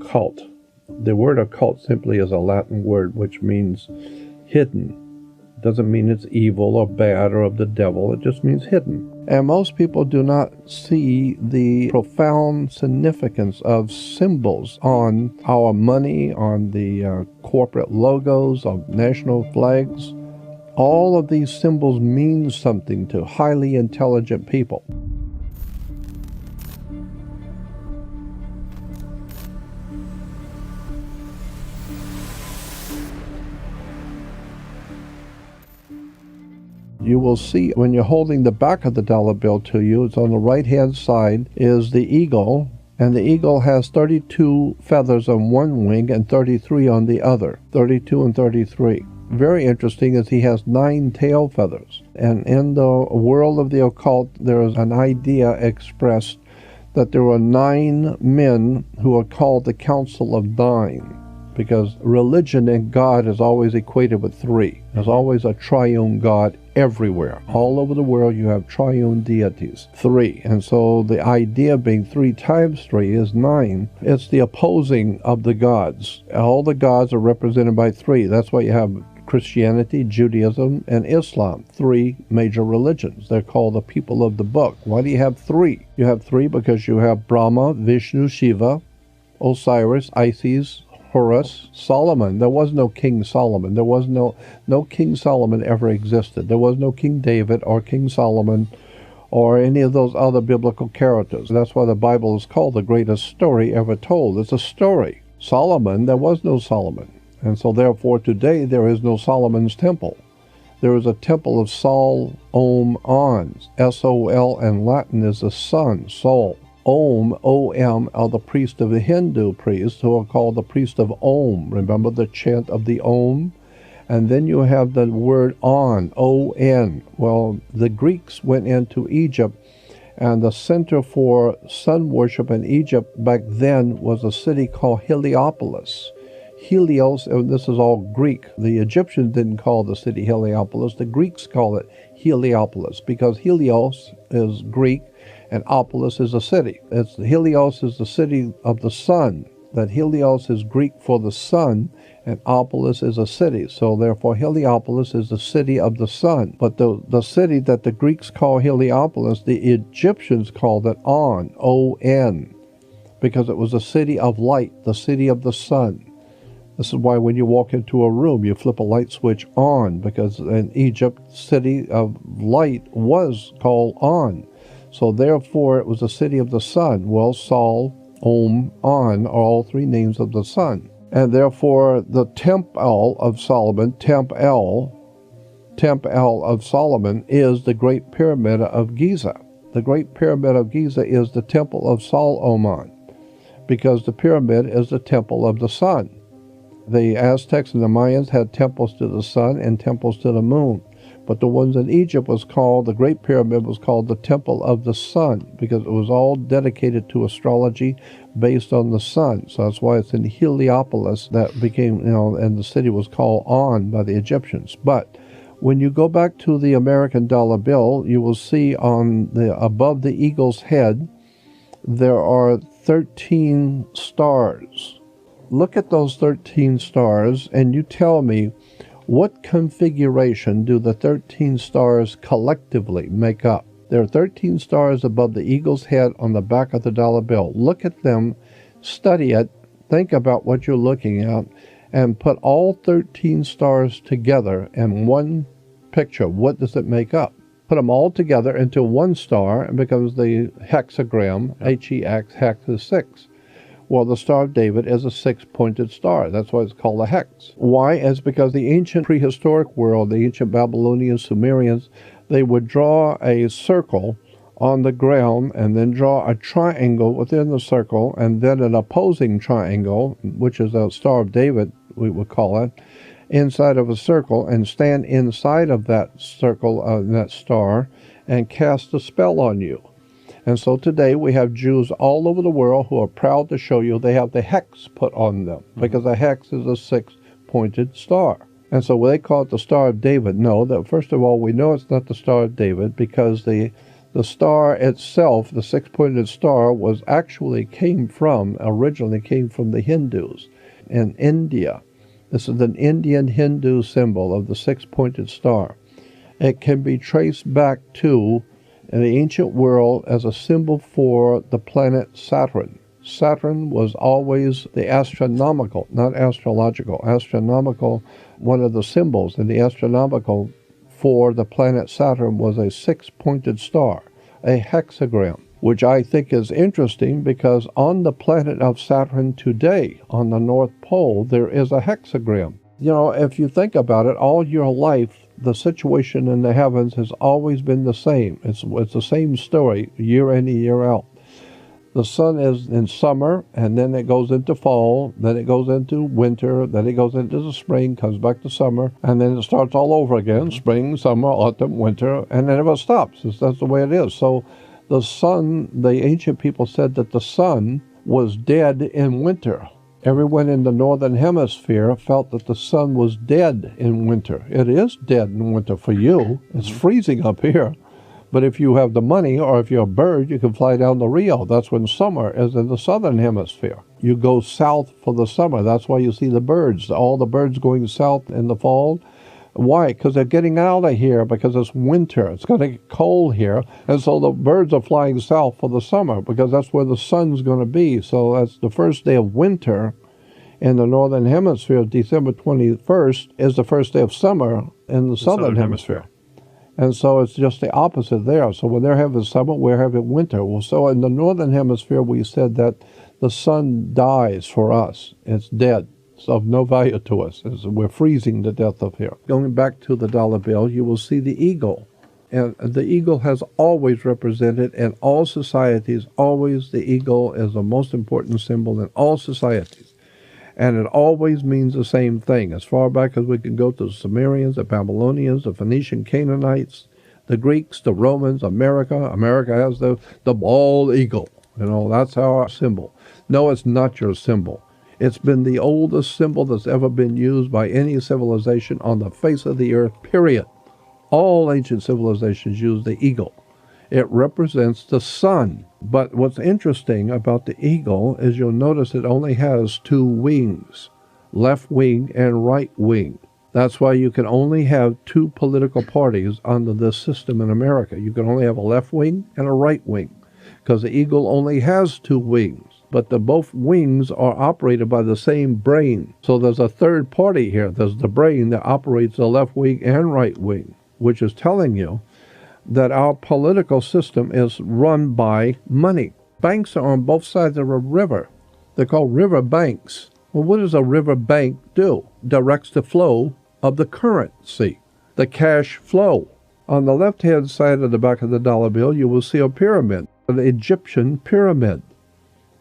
occult. The word occult simply is a Latin word which means hidden. It doesn't mean it's evil or bad or of the devil. It just means hidden. And most people do not see the profound significance of symbols on our money, on the corporate logos, on national flags. All of these symbols mean something to highly intelligent people. You will see when you're holding the back of the dollar bill to you, it's on the right-hand side is the eagle, and the eagle has 32 feathers on one wing and 33 on the other, 32 and 33. Very interesting is he has 9 tail feathers. And in the world of the occult, there is an idea expressed that there were 9 men who are called the Council of Nine, because religion and God is always equated with 3. There's always a triune God everywhere. All over the world you have triune deities, 3. And so the idea being 3 times 3 is 9. It's the opposing of the gods. All the gods are represented by 3. That's why you have Christianity, Judaism, and Islam, 3 major religions. They're called the people of the book. Why do you have 3? You have 3 because you have Brahma, Vishnu, Shiva, Osiris, Isis, Horus, Solomon. There was no King Solomon. There was no King Solomon ever existed. There was no King David or King Solomon or any of those other biblical characters. That's why the Bible is called the greatest story ever told. It's a story. Solomon, there was no Solomon. And so therefore today there is no Solomon's temple. There is a temple of Sol, Om, On. S-O-L in Latin is the sun, Sol. Om, O-M, are the priests of the Hindu priests who are called the priest of Om. Remember the chant of the Om? And then you have the word On, O-N. Well, the Greeks went into Egypt, and the center for sun worship in Egypt back then was a city called Heliopolis. Helios, and this is all Greek. The Egyptians didn't call the city Heliopolis. The Greeks call it Heliopolis because Helios is Greek and Opolis is a city. Helios is the city of the sun. That Helios is Greek for the sun, and Opolis is a city. So therefore Heliopolis is the city of the sun. But the city that the Greeks call Heliopolis, the Egyptians called it On, O-N, because it was a city of light, the city of the sun. This is why when you walk into a room, you flip a light switch on, because in Egypt, city of light was called On. So therefore, it was a city of the sun. Well, Sol, Om, On are all 3 names of the sun. And therefore, the Temple of Solomon, Temple of Solomon, is the Great Pyramid of Giza. The Great Pyramid of Giza is the Temple of Sol Oman, because the pyramid is the temple of the sun. The Aztecs and the Mayans had temples to the sun and temples to the moon. But the ones in Egypt the Great Pyramid was called the Temple of the Sun, because it was all dedicated to astrology based on the sun. So that's why it's in Heliopolis that became, and the city was called On by the Egyptians. But when you go back to the American dollar bill, you will see above the eagle's head, there are 13 stars. Look at those 13 stars and you tell me, what configuration do the 13 stars collectively make up? There are 13 stars above the eagle's head on the back of the dollar bill. Look at them, study it, think about what you're looking at, and put all 13 stars together in one picture. What does it make up? Put them all together into one star, and becomes the hexagram, H-E-X, hex is 6. Well, the Star of David is a 6-pointed star. That's why it's called a hex. Why? It's because the ancient prehistoric world, the ancient Babylonians, Sumerians, they would draw a circle on the ground and then draw a triangle within the circle and then an opposing triangle, which is a Star of David, we would call it, inside of a circle, and stand inside of that circle, that star, and cast a spell on you. And so today we have Jews all over the world who are proud to show you they have the hex put on them, because a hex is a 6-pointed star. And so they call it the Star of David. No, that first of all, we know it's not the Star of David, because the The star itself, the six-pointed star, originally came from the Hindus in India. This is an Indian Hindu symbol of the six-pointed star. It can be traced back to, in the ancient world, as a symbol for the planet Saturn. Saturn was always the astronomical, not astrological, astronomical, one of the symbols in the astronomical for the planet Saturn was a six-pointed star, a hexagram, which I think is interesting because on the planet of Saturn today, on the North Pole, there is a hexagram. You know, if you think about it, all your life, the situation in the heavens has always been the same. It's the same story year in and year out. The sun is in summer, and then it goes into fall, then it goes into winter, then it goes into the spring, comes back to summer, and then it starts all over again, spring, summer, autumn, winter, and it never stops. That's the way it is. So the sun, the ancient people said that the sun was dead in winter. Everyone in the northern hemisphere felt that the sun was dead in winter. It is dead in winter for you. It's freezing up here. But if you have the money, or if you're a bird, you can fly down to Rio. That's when summer is in the southern hemisphere. You go south for the summer. That's why you see the birds. All the birds going south in the fall. Why? Because they're getting out of here because it's winter. It's going to get cold here. And so the birds are flying south for the summer because that's where the sun's going to be. So that's the first day of winter in the northern hemisphere. December 21st is the first day of summer in the southern hemisphere. And so it's just the opposite there. So when they're having summer, we're having winter. Well, so in the northern hemisphere, we said that the sun dies for us. It's dead. It's of no value to us. We're freezing to death up here. Going back to the dollar bill, you will see the eagle. And the eagle has always represented in all societies, always the eagle is the most important symbol in all societies. And it always means the same thing. As far back as we can go to the Sumerians, the Babylonians, the Phoenician Canaanites, the Greeks, the Romans, America. America has the bald eagle. You know, that's our symbol. No, it's not your symbol. It's been the oldest symbol that's ever been used by any civilization on the face of the earth, period. All ancient civilizations use the eagle. It represents the sun. But what's interesting about the eagle is you'll notice it only has two wings, left wing and right wing. That's why you can only have two political parties under this system in America. You can only have a left wing and a right wing because the eagle only has two wings. But both wings are operated by the same brain. So there's a third party here. There's the brain that operates the left wing and right wing, which is telling you that our political system is run by money. Banks are on both sides of a river. They're called river banks. Well, what does a river bank do? Directs the flow of the currency, the cash flow. On the left-hand side of the back of the dollar bill, you will see a pyramid, an Egyptian pyramid.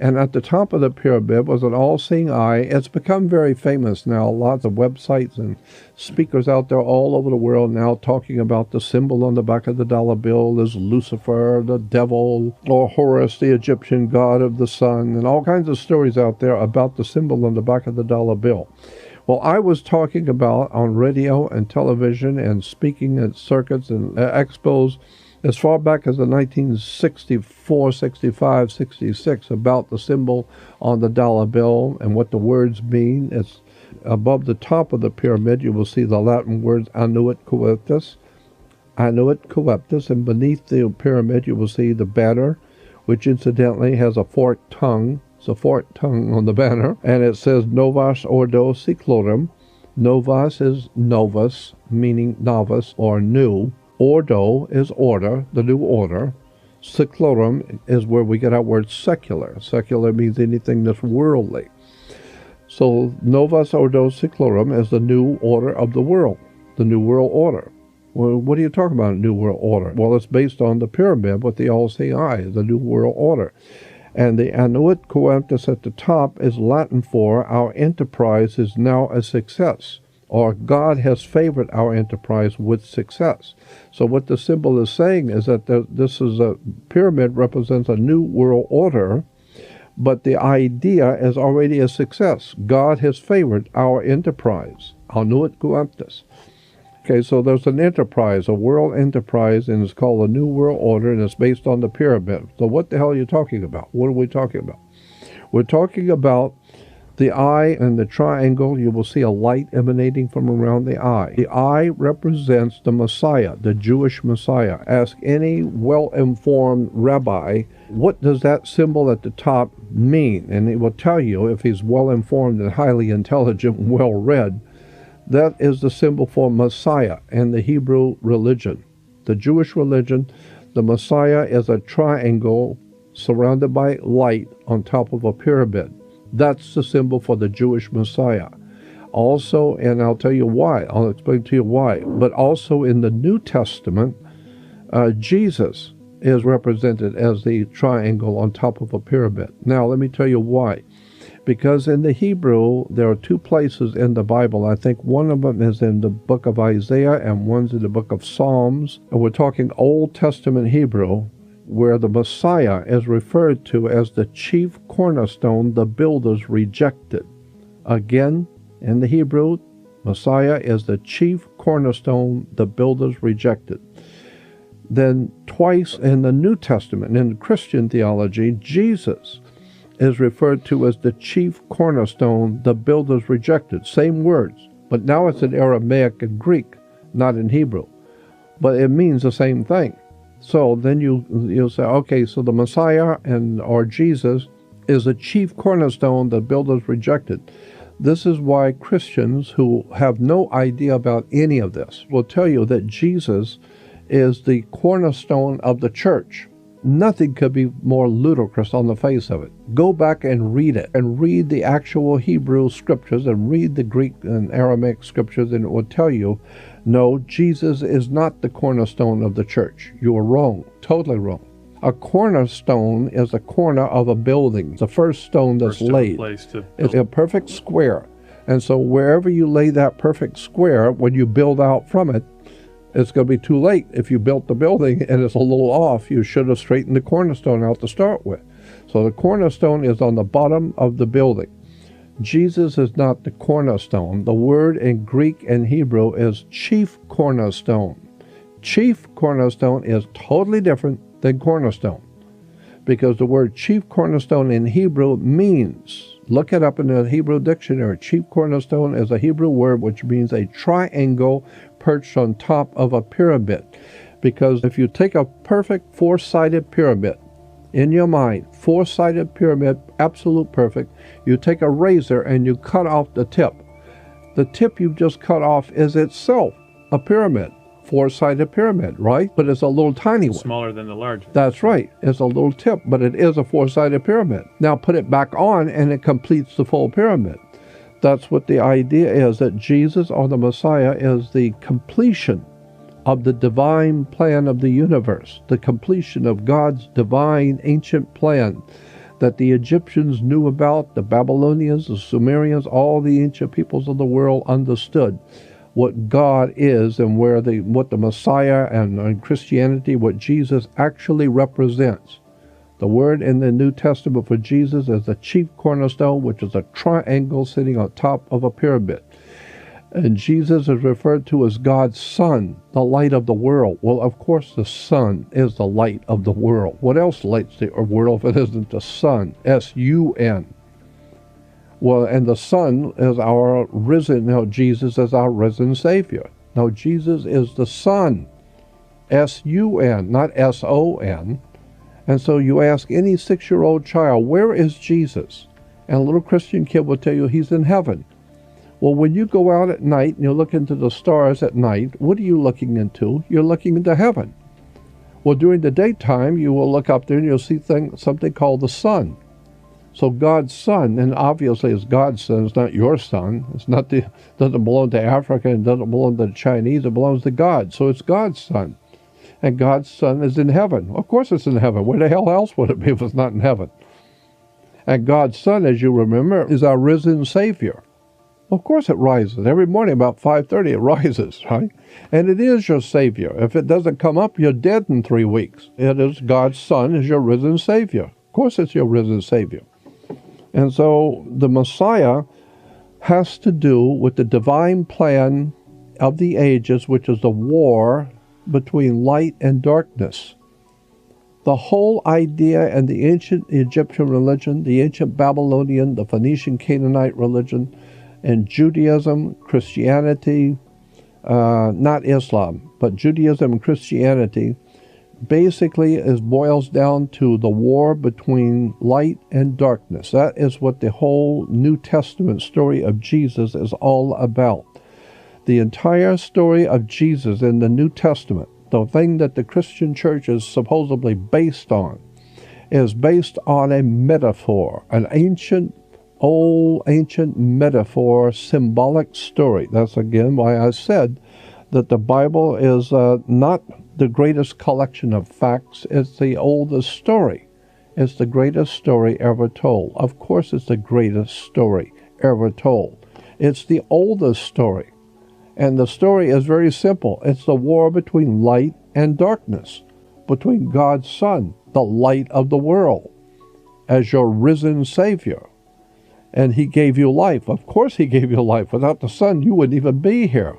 And at the top of the pyramid was an all-seeing eye. It's become very famous now. Lots of websites and speakers out there all over the world now talking about the symbol on the back of the dollar bill is Lucifer, the devil, or Horus, the Egyptian god of the sun, and all kinds of stories out there about the symbol on the back of the dollar bill. Well, I was talking about on radio and television and speaking at circuits and expos as far back as the 1964, 65, 66 about the symbol on the dollar bill and what the words mean. It's above the top of the pyramid. You will see the Latin words annuit coeptus, and beneath the pyramid you will see the banner, which incidentally has a forked tongue. It's a forked tongue on the banner, and it says Novas Ordo Seclorum. Novas is novus, meaning novice or new. Ordo is order, the new order. Seclorum is where we get our word secular. Secular means anything that's worldly. So Novus Ordo Seclorum is the new order of the world, the new world order. Well, what are you talking about, new world order? Well, it's based on the pyramid with the all-seeing eye, the new world order. And the annuit coemptus at the top is Latin for our enterprise is now a success, or God has favored our enterprise with success. So what the symbol is saying is that this is a pyramid represents a new world order, but the idea is already a success. God has favored our enterprise, annuit coemptus. Okay, so there's an enterprise, a world enterprise, and it's called the New World Order, and it's based on the pyramid. So what the hell are you talking about? What are we talking about? We're talking about the eye and the triangle. You will see a light emanating from around the eye. The eye represents the Messiah, the Jewish Messiah. Ask any well-informed rabbi, what does that symbol at the top mean? And he will tell you, if he's well-informed and highly intelligent and well-read, that is the symbol for Messiah in the Hebrew religion. The Jewish religion, the Messiah is a triangle surrounded by light on top of a pyramid. That's the symbol for the Jewish Messiah. Also, and I'll tell you why, I'll explain to you why, but also in the New Testament, Jesus is represented as the triangle on top of a pyramid. Now, let me tell you why. Because in the Hebrew, there are two places in the Bible. I think one of them is in the book of Isaiah and one's in the book of Psalms. And we're talking Old Testament Hebrew, where the Messiah is referred to as the chief cornerstone the builders rejected. Again, in the Hebrew, Messiah is the chief cornerstone the builders rejected. Then twice in the New Testament, in Christian theology, Jesus is referred to as the chief cornerstone the builders rejected. Same words, but now it's in Aramaic and Greek, not in Hebrew. But it means the same thing. So then you'll say, okay, so the Messiah or Jesus is the chief cornerstone the builders rejected. This is why Christians who have no idea about any of this will tell you that Jesus is the cornerstone of the church. Nothing could be more ludicrous on the face of it. Go back and read it, and read the actual Hebrew scriptures, and read the Greek and Aramaic scriptures, and it will tell you, no, Jesus is not the cornerstone of the church. You are wrong, totally wrong. A cornerstone is a corner of a building, the first stone that's laid. It's a perfect square. And so wherever you lay that perfect square, when you build out from it, it's going to be too late. If you built the building and it's a little off, you should have straightened the cornerstone out to start with. So the cornerstone is on the bottom of the building. Jesus is not the cornerstone. The word in Greek and Hebrew is chief cornerstone. Chief cornerstone is totally different than cornerstone, because the word chief cornerstone in Hebrew means, look it up in the Hebrew dictionary, chief cornerstone is a Hebrew word which means a triangle perched on top of a pyramid. Because if you take a perfect four-sided pyramid in your mind, four-sided pyramid, absolute perfect, you take a razor and you cut off the tip. The tip you've just cut off is itself a pyramid, four-sided pyramid, right? But it's a little tiny one. Smaller than the large one. That's right. It's a little tip, but it is a four-sided pyramid. Now put it back on and it completes the full pyramid. That's what the idea is, that Jesus or the Messiah is the completion of the divine plan of the universe, the completion of God's divine ancient plan that the Egyptians knew about, the Babylonians, the Sumerians, all the ancient peoples of the world understood what God is and what the Messiah and Christianity, what Jesus actually represents. The word in the New Testament for Jesus is the chief cornerstone, which is a triangle sitting on top of a pyramid. And Jesus is referred to as God's Son, the light of the world. Well, of course, the sun is the light of the world. What else lights the world if it isn't the sun? S-U-N. Well, and the sun is our risen, Jesus is our risen Savior. Now, Jesus is the Son, S-U-N, not S-O-N. And so you ask any 6-year-old child, where is Jesus? And a little Christian kid will tell you he's in heaven. Well, when you go out at night and you look into the stars at night, what are you looking into? You're looking into heaven. Well, during the daytime, you will look up there and you'll see something called the sun. So God's Son, and obviously it's God's Son, it's not your son. It's not doesn't belong to Africa and doesn't belong to the Chinese. It belongs to God. So it's God's Son. And God's Son is in heaven. Of course it's in heaven. Where the hell else would it be if it's not in heaven? And God's Son, as you remember, is our risen Savior. Of course it rises. Every morning about 5:30 it rises, right? And it is your Savior. If it doesn't come up, you're dead in 3 weeks. It is God's Son is your risen Savior. Of course it's your risen Savior. And so the Messiah has to do with the divine plan of the ages, which is the war between light and darkness. The whole idea in the ancient Egyptian religion, the ancient Babylonian, the Phoenician Canaanite religion, and Judaism, Christianity, not Islam, but Judaism and Christianity, basically boils down to the war between light and darkness. That is what the whole New Testament story of Jesus is all about. The entire story of Jesus in the New Testament, the thing that the Christian church is supposedly based on, is based on a metaphor, an ancient metaphor, symbolic story. That's again why I said that the Bible is not the greatest collection of facts. It's the oldest story. It's the greatest story ever told. Of course it's the greatest story ever told. It's the oldest story. And the story is very simple. It's the war between light and darkness, between God's Son, the light of the world, as your risen Savior. And he gave you life. Of course he gave you life. Without the Son, you wouldn't even be here.